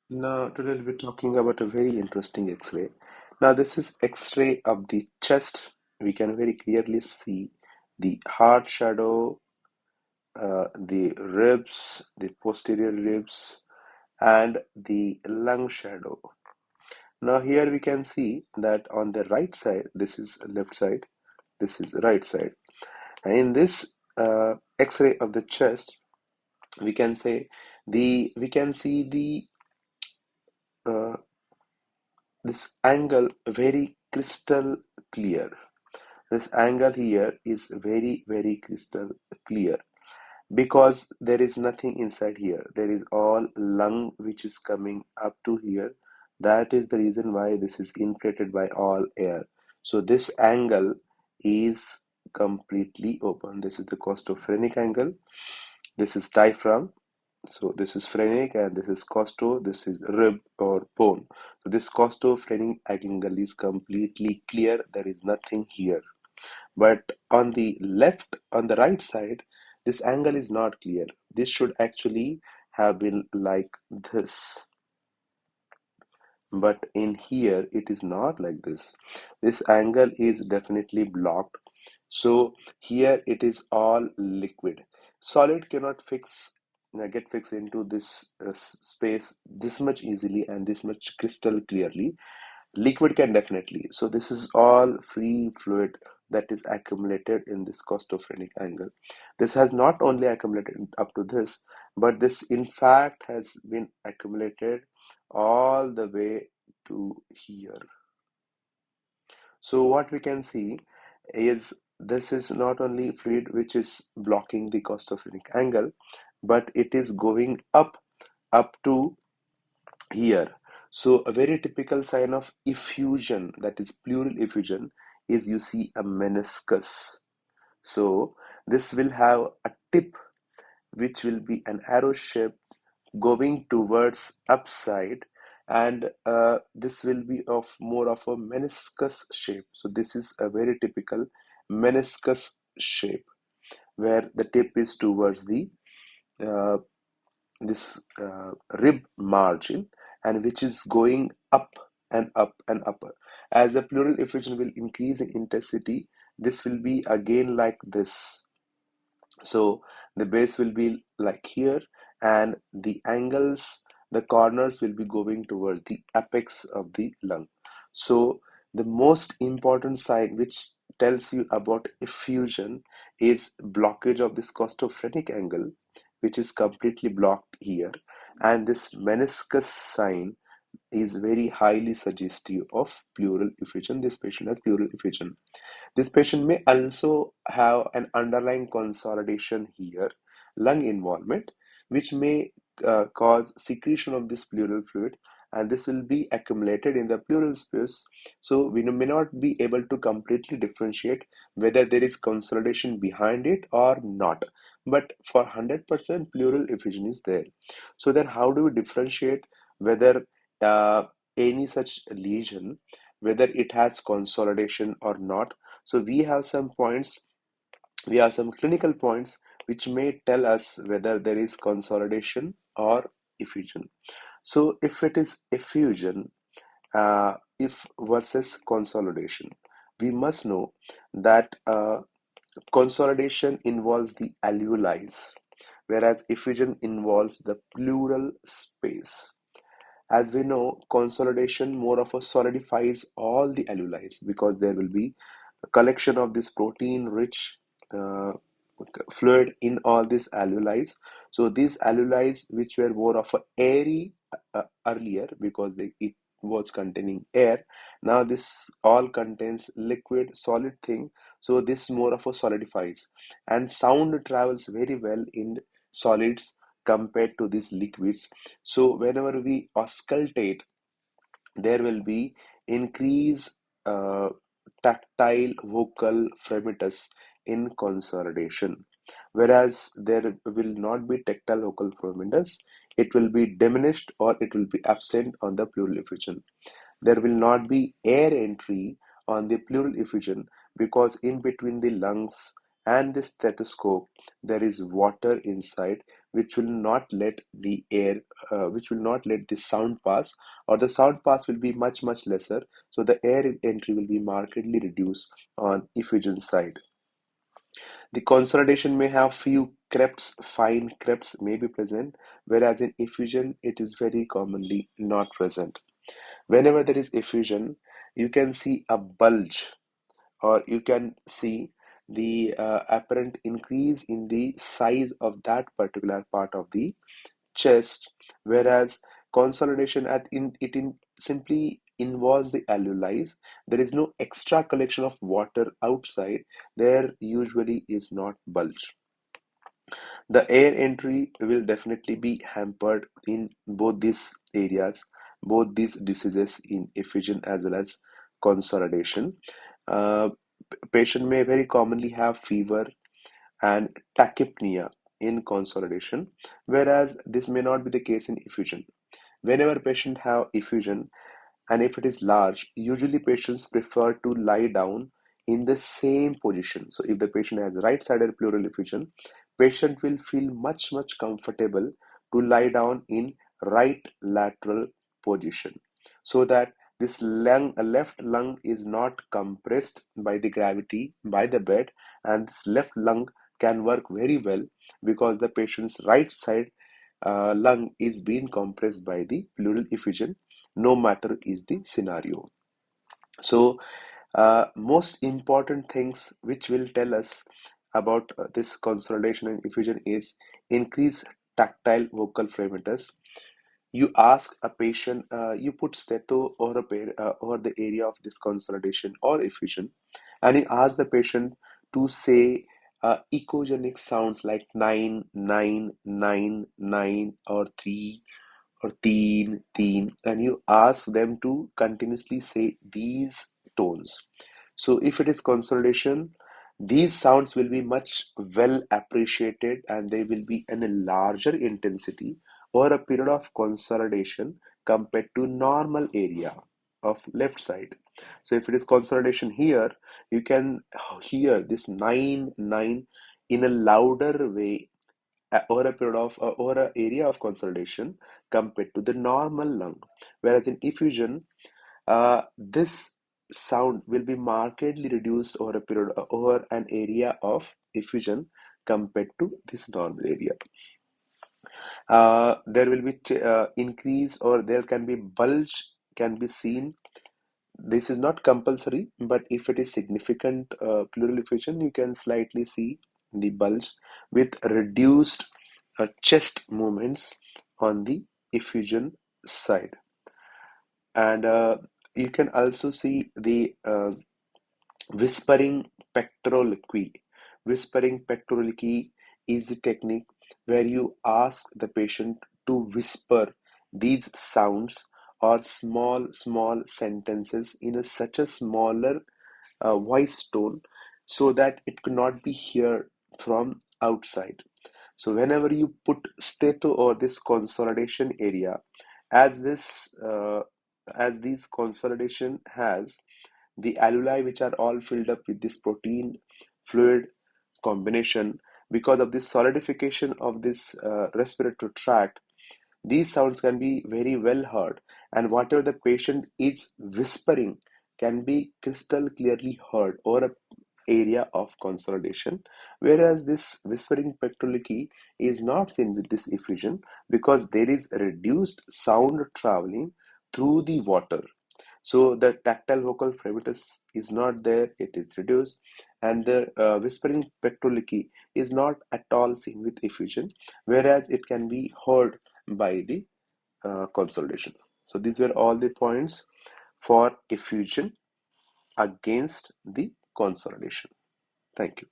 Now, today we'll be talking about a very interesting X-ray. Now, this is X-ray of the chest. We can very clearly see the heart shadow, the ribs, the posterior ribs, and the lung shadow. Now, here we can see that on the right side, this is left side, this is right side. And in this X-ray of the chest, we can say we can see the uh, this angle very crystal clear. This angle here is very crystal clear because there is nothing inside here. There is all lung which is coming up to here. That is the reason why this is inflated by all air. So this angle is completely open. This is the costophrenic angle. This is diaphragm. So this is phrenic and this is costo, this is rib or bone. So this costophrenic angle is completely clear. There is nothing here. But on the left, on the right side, this angle is not clear. This should actually have been like this. But in here, it is not like this. This angle is definitely blocked. So here it is all liquid. Solid cannot get fixed into this space this much easily and this much crystal clearly. Liquid can definitely. So this is all free fluid that is accumulated in this costophrenic angle. This has not only accumulated up to this, but this in fact has been accumulated all the way to here. So what we can see is this is not only fluid which is blocking the costophrenic angle, but it is going up to here. So a very typical sign of effusion, that is pleural effusion, is you see a meniscus. So this will have a tip which will be an arrow shape going towards upside, and this will be of more of a meniscus shape. So this is a very typical meniscus shape where the tip is towards the uh, this rib margin, and which is going up and up and up. As the pleural effusion will increase in intensity, this will be again like this. So the base will be like here, and the angles, the corners will be going towards the apex of the lung. So the most important sign which tells you about effusion is blockage of this costophrenic angle, which is completely blocked here, and this meniscus sign is very highly suggestive of pleural effusion. This patient has pleural effusion. This patient may also have an underlying consolidation here, lung involvement, which may cause secretion of this pleural fluid, and this will be accumulated in the pleural space. So we may not be able to completely differentiate whether there is consolidation behind it or not. But for 100% pleural effusion is there. So then how do we differentiate whether uh, any such lesion, whether it has consolidation or not? So we have some clinical points which may tell us whether there is consolidation or effusion. So if it is effusion, if versus consolidation, we must know that consolidation involves the alveoli, whereas effusion involves the pleural space. As we know, consolidation more of a solidifies all the alveoli because there will be a collection of this protein rich uh, fluid in all these alveoli. So these alveoli, which were more of a airy earlier because it was containing air, now this all contains liquid solid thing. So this more of a solidifies, and sound travels very well in solids compared to these liquids. So whenever we auscultate, there will be increase uh, tactile vocal fremitus in consolidation, whereas there will not be tactile vocal fremitus. It will be diminished or it will be absent on the pleural effusion. There will not be air entry on the pleural effusion because in between the lungs and the stethoscope there is water inside, which will not let the air, which will not let the sound pass, or the sound pass will be much lesser. So the air entry will be markedly reduced on effusion side. The consolidation may have few crepes, fine crepes may be present, whereas in effusion it is very commonly not present. Whenever there is effusion, you can see a bulge, or you can see the apparent increase in the size of that particular part of the chest, whereas consolidation simply involves the alveoli. There is no extra collection of water outside. There usually is not bulge. The air entry will definitely be hampered in both these areas, both these diseases, in effusion as well as consolidation. Uh, Patient may very commonly have fever and tachypnea in consolidation, whereas this may not be the case in effusion. Whenever patient have effusion, and if it is large, usually patients prefer to lie down in the same position. So if the patient has right-sided pleural effusion, patient will feel much comfortable to lie down in right lateral position, so that this left lung is not compressed by the gravity by the bed, and this left lung can work very well because the patient's right side lung is being compressed by the pleural effusion, no matter is the scenario. So most important things which will tell us about this consolidation and effusion is increase tactile vocal fragmentus. You ask a patient, you put stetho over the area of this consolidation or effusion, and you ask the patient to say echogenic sounds like 9 9 9 9, or 3, or teen, and you ask them to continuously say these tones. So if it is consolidation, these sounds will be much well appreciated, and they will be in a larger intensity over a period of consolidation compared to normal area of left side. So if it is consolidation here, you can hear this 9 9 in a louder way over a period of over an area of consolidation compared to the normal lung. Whereas in effusion, this sound will be markedly reduced over a period over an area of effusion compared to this normal area. There will be increase, or there can be bulge can be seen. This is not compulsory, but if it is significant pleural effusion, you can slightly see the bulge with reduced chest movements on the effusion side. And you can also see the whispering pectoralici. Whispering pectoralici is the technique where you ask the patient to whisper these sounds or small sentences in such a smaller voice tone, so that it could not be heard from outside. So whenever you put stetho or this consolidation area, as this as this consolidation has the alveoli, which are all filled up with this protein fluid combination, because of this solidification of this respiratory tract, these sounds can be very well heard, and whatever the patient is whispering can be crystal clearly heard over a area of consolidation, whereas this whispering pectoralici is not seen with this effusion because there is reduced sound traveling through the water. So the tactile vocal fragmentus is not there, it is reduced, and the whispering pectoralici is not at all seen with effusion, whereas it can be heard by the consolidation. So these were all the points for effusion against the consolidation. Thank you.